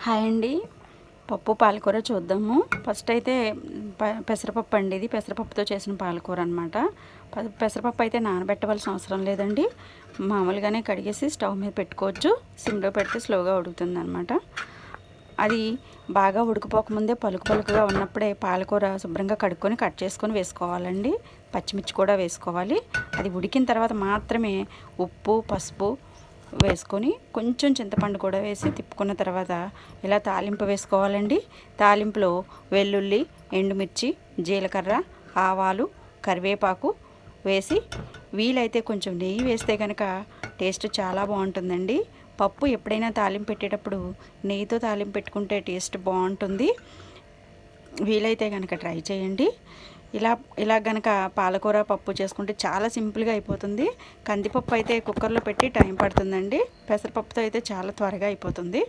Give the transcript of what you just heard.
Hi అండి. పప్పు పాలకూర చూద్దాము. ఫస్ట్ అయితే పెసరపప్పు అండి. ఇది పెసరపప్పుతో చేసిన పాలకూర అనమాట. పెసరపప్పు అయితే నానబెట్టవలసిన అవసరం లేదండి. మామూలుగానే కడిగేసి స్టవ్ మీద పెట్టుకోవచ్చు. సిమ్లో పెడితే స్లోగా ఉడుకుతుంది అనమాట. అది బాగా ఉడికిపోకముందే పలుకు పలుకుగా ఉన్నప్పుడే పాలకూర శుభ్రంగా కడుక్కొని కట్ చేసుకొని వేసుకోవాలండి. పచ్చిమిర్చి కూడా వేసుకోవాలి. అది ఉడికిన తర్వాత మాత్రమే ఉప్పు, పసుపు వేసుకొని కొంచెం చింతపండు కూడా వేసి తిప్పుకున్న తర్వాత ఇలా తాలింపు వేసుకోవాలండి. తాలింపులో వెల్లుల్లి, ఎండుమిర్చి, జీలకర్ర, ఆవాలు, కరివేపాకు వేసి వీలైతే కొంచెం నెయ్యి వేస్తే కనుక టేస్ట్ చాలా బాగుంటుందండి. పప్పు ఎప్పుడైనా తాలింపు పెట్టేటప్పుడు నెయ్యితో తాలింపు పెట్టుకుంటే టేస్ట్ బాగుంటుంది. వీలైతే కనుక ట్రై చేయండి. ఇలా గనక పాలకూర పప్పు చేసుకుంటే చాలా సింపుల్గా అయిపోతుంది. కందిపప్పు అయితే కుక్కర్లో పెట్టి టైం పడుతుందండి. పెసరపప్పుతో అయితే చాలా త్వరగా అయిపోతుంది.